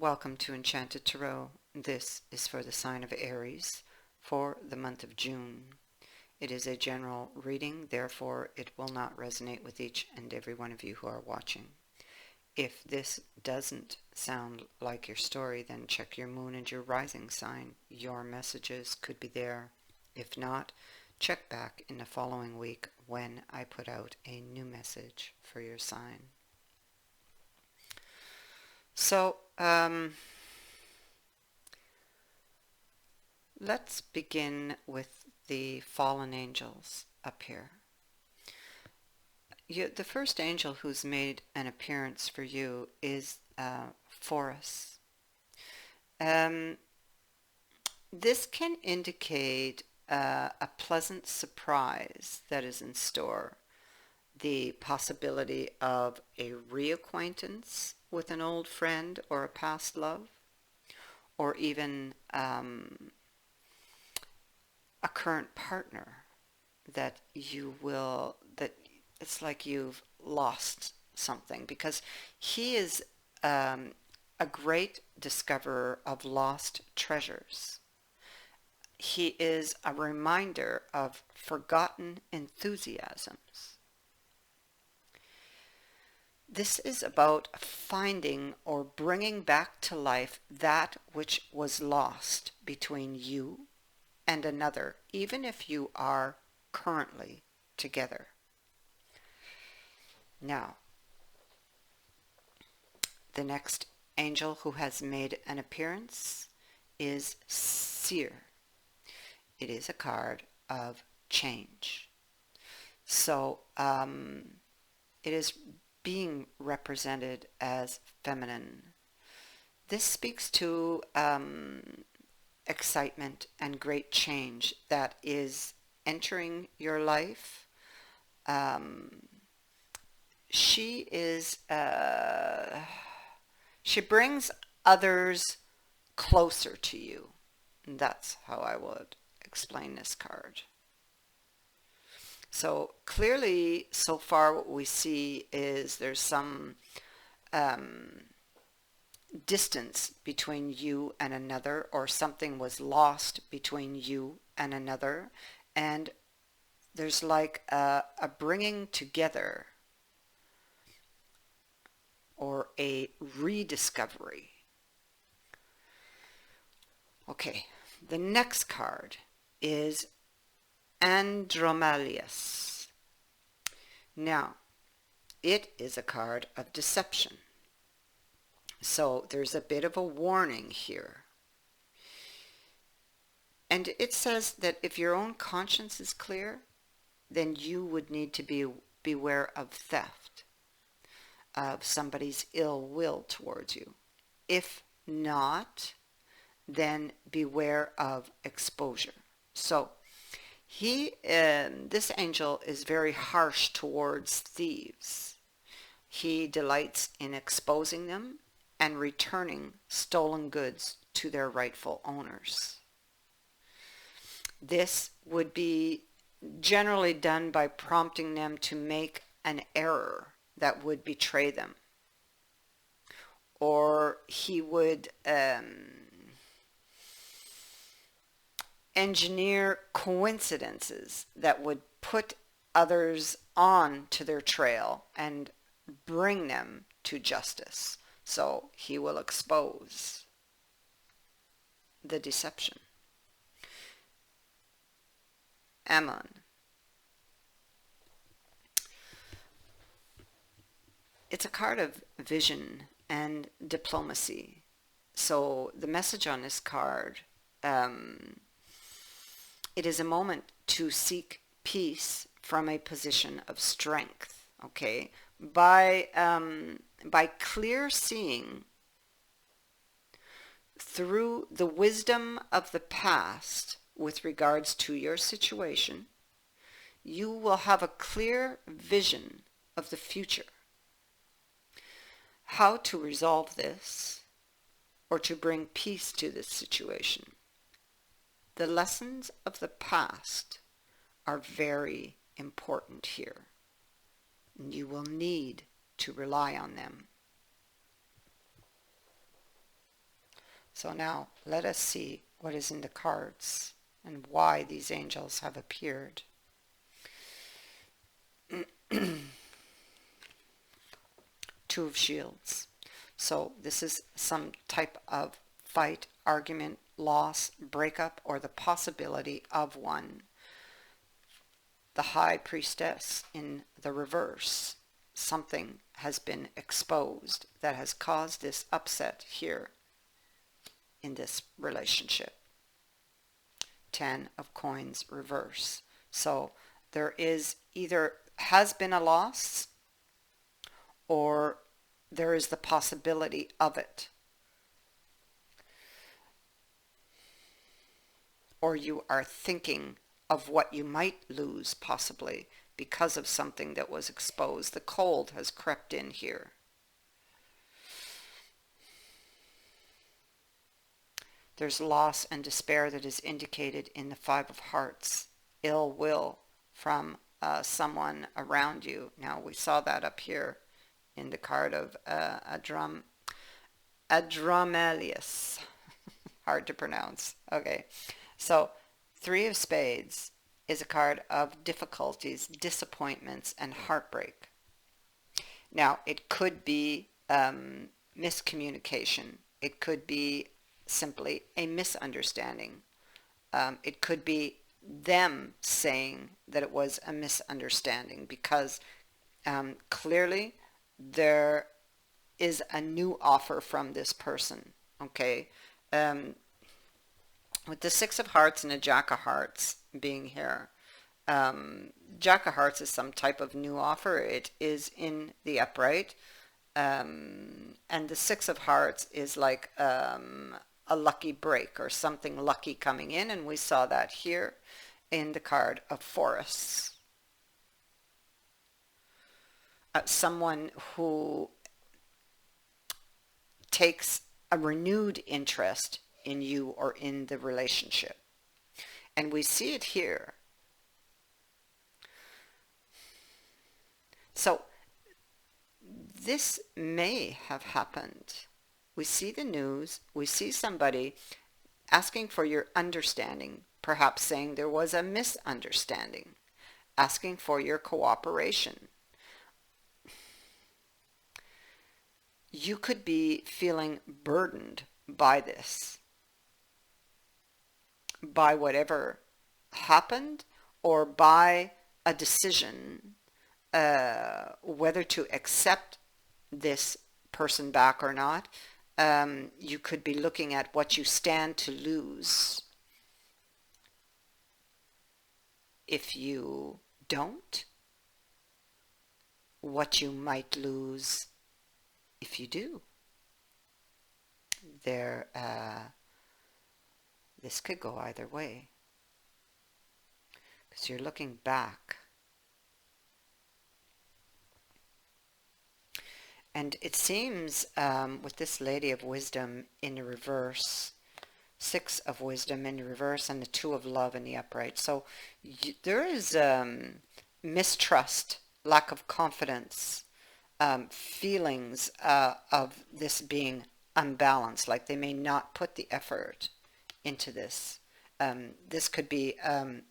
Welcome to Enchanted Tarot. This is for the sign of Aries for the month of June. It is a general reading, therefore it will not resonate with each and every one of you who are watching. If this doesn't sound like your story, then check your moon and your rising sign. Your messages could be there. If not, check back in the following week when I put out a new message for your sign. So, let's begin with the fallen angels up here. The first angel who's made an appearance for you is Forus. This can indicate a pleasant surprise that is in store. The possibility of a reacquaintance with an old friend or a past love, or even a current partner that it's like you've lost something, because he is a great discoverer of lost treasures. He is a reminder of forgotten enthusiasms. This is about finding or bringing back to life that which was lost between you and another, even if you are currently together. Now, the next angel who has made an appearance is Seer. It is a card of change. So it is being represented as feminine. This speaks to excitement and great change that is entering your life. She brings others closer to you. That's how I would explain this card. So clearly, so far what we see is there's some distance between you and another, or something was lost between you and another, and there's like a bringing together or a rediscovery. Okay, the next card is Andromalius. Now, it is a card of deception. So there's a bit of a warning here. And it says that if your own conscience is clear, then you would need to beware of theft, of somebody's ill will towards you. If not, then beware of exposure. So this angel is very harsh towards thieves. He delights in exposing them and returning stolen goods to their rightful owners. This would be generally done by prompting them to make an error that would betray them. Or he would engineer coincidences that would put others on to their trail and bring them to justice. So he will expose the deception. Ammon. It's a card of vision and diplomacy. So the message on this card, it is a moment to seek peace from a position of strength, okay? By clear seeing through the wisdom of the past with regards to your situation, you will have a clear vision of the future. How to resolve this, or to bring peace to this situation. The lessons of the past are very important here. You will need to rely on them. So now let us see what is in the cards and why these angels have appeared. Two of Shields. So this is some type of fight, argument, loss, breakup, or the possibility of one. The High Priestess in the reverse. Something has been exposed that has caused this upset here in this relationship. 10 of Coins reverse. So there is either has been a loss or there is the possibility of it. Or you are thinking of what you might lose possibly because of something that was exposed. The cold has crept in here. There's loss and despair that is indicated in the Five of Hearts. Ill will from someone around you. Now we saw that up here in the card of Adramelius. Hard to pronounce. Okay, so Three of Spades is a card of difficulties, disappointments, and heartbreak. Now it could be miscommunication. It could be simply a misunderstanding. It could be them saying that it was a misunderstanding because clearly there is a new offer from this person. Okay, with the Six of Hearts and a Jack of Hearts being here, Jack of Hearts is some type of new offer. It is in the upright, and the Six of Hearts is like a lucky break or something lucky coming in, and we saw that here in the card of Forests. Someone who takes a renewed interest in you or in the relationship. And we see it here. So this may have happened. We see the news. We see somebody asking for your understanding, perhaps saying there was a misunderstanding, asking for your cooperation. You could be feeling burdened by this, by whatever happened, or by a decision whether to accept this person back or not. You could be looking at what you stand to lose if you don't, what you might lose if you do. This could go either way, because you're looking back. And it seems with this Lady of Wisdom in the reverse, Six of Wisdom in the reverse, and the Two of Love in the upright. So there is mistrust, lack of confidence, feelings of this being unbalanced, like they may not put the effort into this. This could be an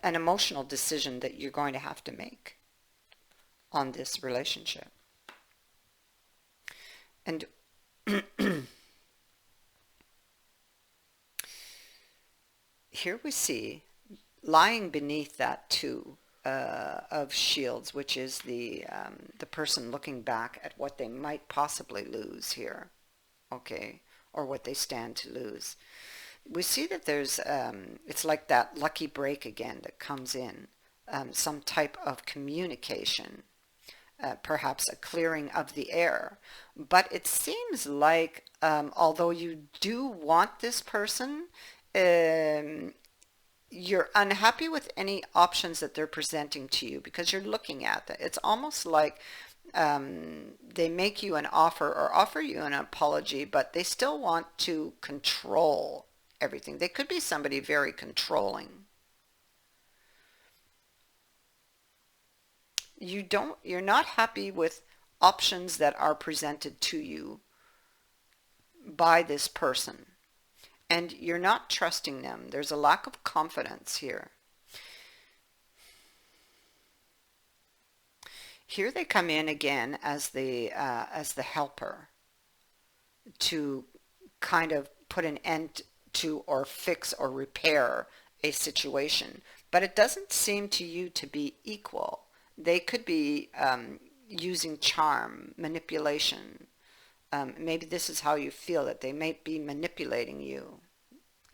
emotional decision that you're going to have to make on this relationship. And here we see, lying beneath that Two of Shields, which is the person looking back at what they might possibly lose here, okay, or what they stand to lose. We see that there's, it's like that lucky break again that comes in, some type of communication, perhaps a clearing of the air. But it seems like, although you do want this person, you're unhappy with any options that they're presenting to you because you're looking at that. It's almost like they make you an offer or offer you an apology, but they still want to control everything. They could be somebody very controlling. You're not happy with options that are presented to you by this person, and you're not trusting them. There's a lack of confidence here. Here they come in again as the helper to kind of put an end to or fix or repair a situation. But it doesn't seem to you to be equal. They could be using charm, manipulation. Maybe this is how you feel, that they may be manipulating you.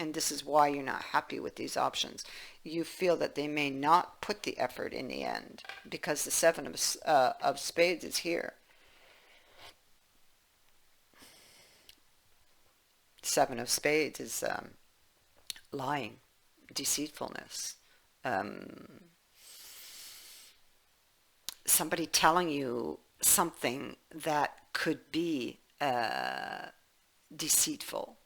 And this is why you're not happy with these options. You feel that they may not put the effort in the end because the Seven of Spades is here. Seven of Spades is lying, deceitfulness. Somebody telling you something that could be deceitful.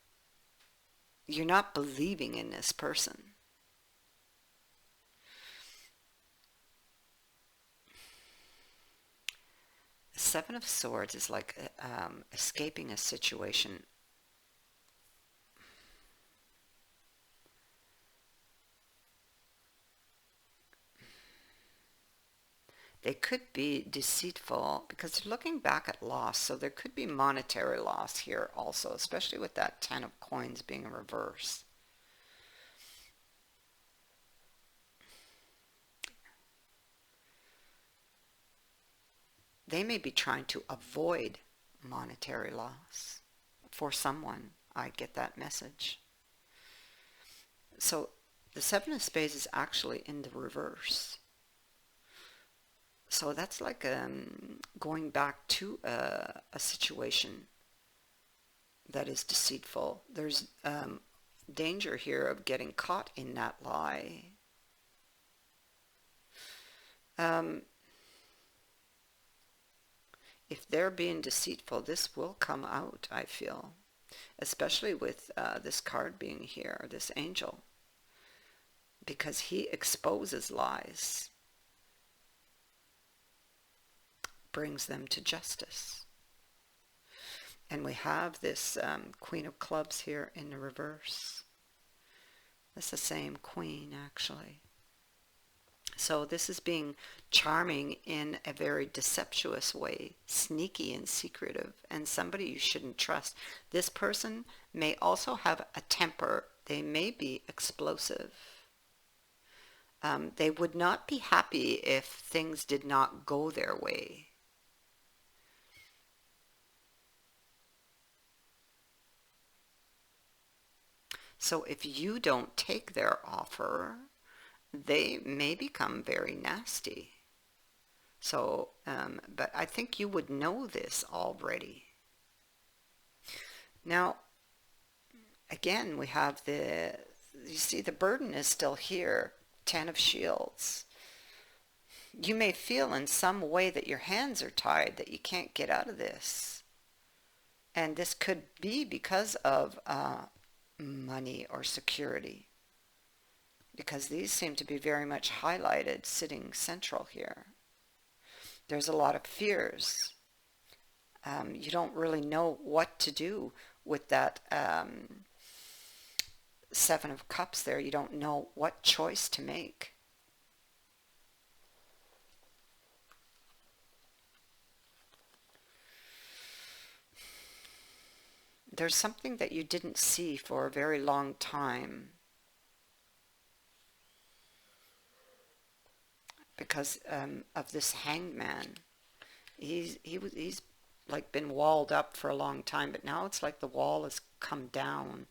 You're not believing in this person. The Seven of Swords is like escaping a situation. They could be deceitful because they're looking back at loss. So there could be monetary loss here also, especially with that Ten of Coins being in reverse. They may be trying to avoid monetary loss for someone. I get that message. So the Seven of Spades is actually in the reverse. So that's like going back to a situation that is deceitful. There's danger here of getting caught in that lie. If they're being deceitful, this will come out, I feel. Especially with this card being here, this angel. Because he exposes lies. Brings them to justice. And we have this Queen of Clubs here in the reverse. That's the same Queen, actually. So this is being charming in a very deceptuous way, sneaky and secretive, and somebody you shouldn't trust. This person may also have a temper. They may be explosive. They would not be happy if things did not go their way. So if you don't take their offer, they may become very nasty. So, but I think you would know this already. Now, again, we have you see the burden is still here, Ten of Shields. You may feel in some way that your hands are tied, that you can't get out of this. And this could be because of money or security, because these seem to be very much highlighted, sitting central here. There's a lot of fears. You don't really know what to do with that Seven of Cups there. You don't know what choice to make. There's something that you didn't see for a very long time because of this Hangman. He's like been walled up for a long time, but now it's like the wall has come down.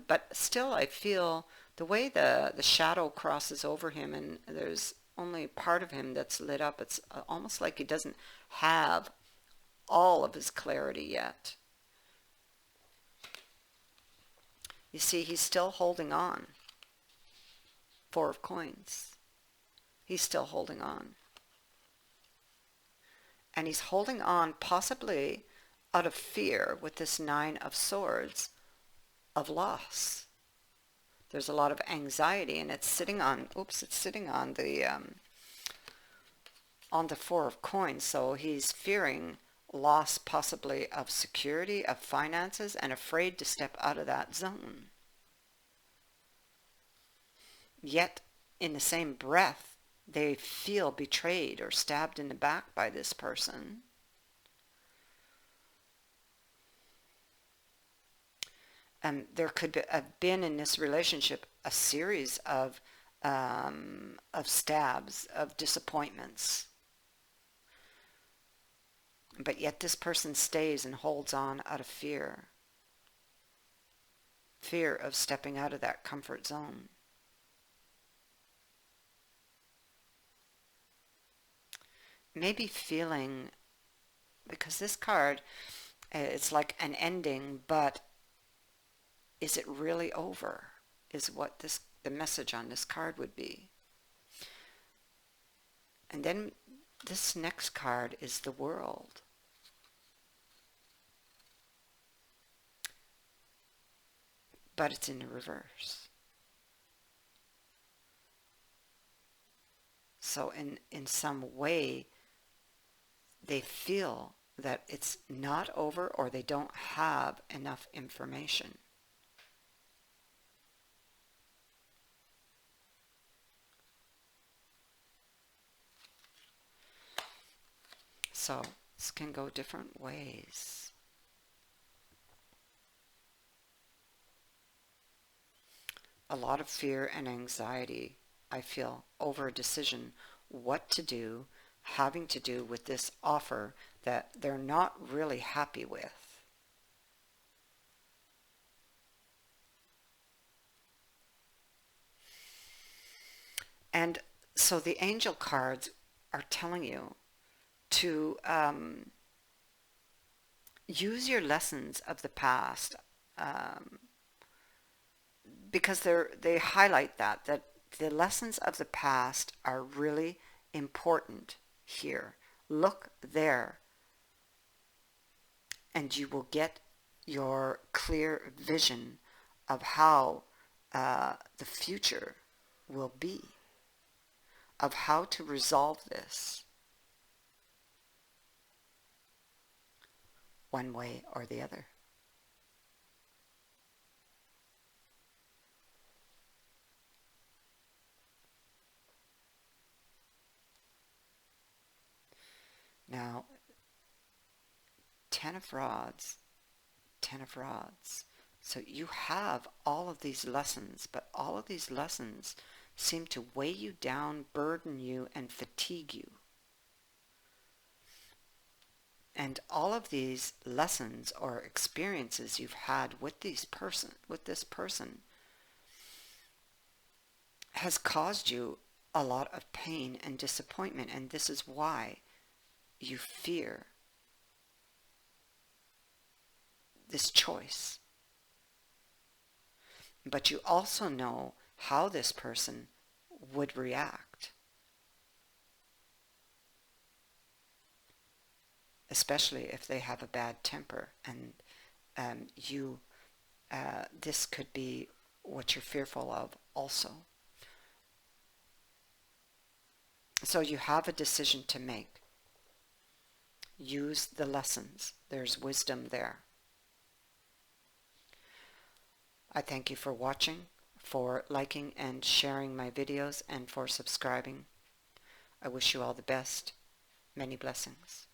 But still, I feel the way the shadow crosses over him, and there's only part of him that's lit up. It's almost like he doesn't have all of his clarity yet. You see, he's still holding on. Four of Coins. He's still holding on. And he's holding on possibly out of fear with this Nine of Swords of loss. There's a lot of anxiety, and it's sitting on, it's sitting on the Four of Coins. So he's fearing loss possibly of security, of finances, and afraid to step out of that zone. Yet, in the same breath, they feel betrayed or stabbed in the back by this person. There could have been in this relationship a series of stabs, of disappointments. But yet this person stays and holds on out of fear. Fear of stepping out of that comfort zone. Maybe feeling, because this card, it's like an ending, but is it really over? Is what the message on this card would be. And then this next card is the World. But it's in the reverse. So in some way, they feel that it's not over, or they don't have enough information. So this can go different ways. A lot of fear and anxiety, I feel, over a decision, what to do, having to do with this offer that they're not really happy with. And so the angel cards are telling you to use your lessons of the past, because they highlight that the lessons of the past are really important here. Look there, and you will get your clear vision of how the future will be, of how to resolve this one way or the other. Now, Ten of Rods, Ten of Rods. So you have all of these lessons, but all of these lessons seem to weigh you down, burden you, and fatigue you. And all of these lessons or experiences you've had with this person has caused you a lot of pain and disappointment, and this is why you fear this choice. But you also know how this person would react, especially if they have a bad temper, and this could be what you're fearful of also. So you have a decision to make. Use the lessons. There's wisdom there. I thank you for watching, for liking and sharing my videos, and for subscribing. I wish you all the best. Many blessings.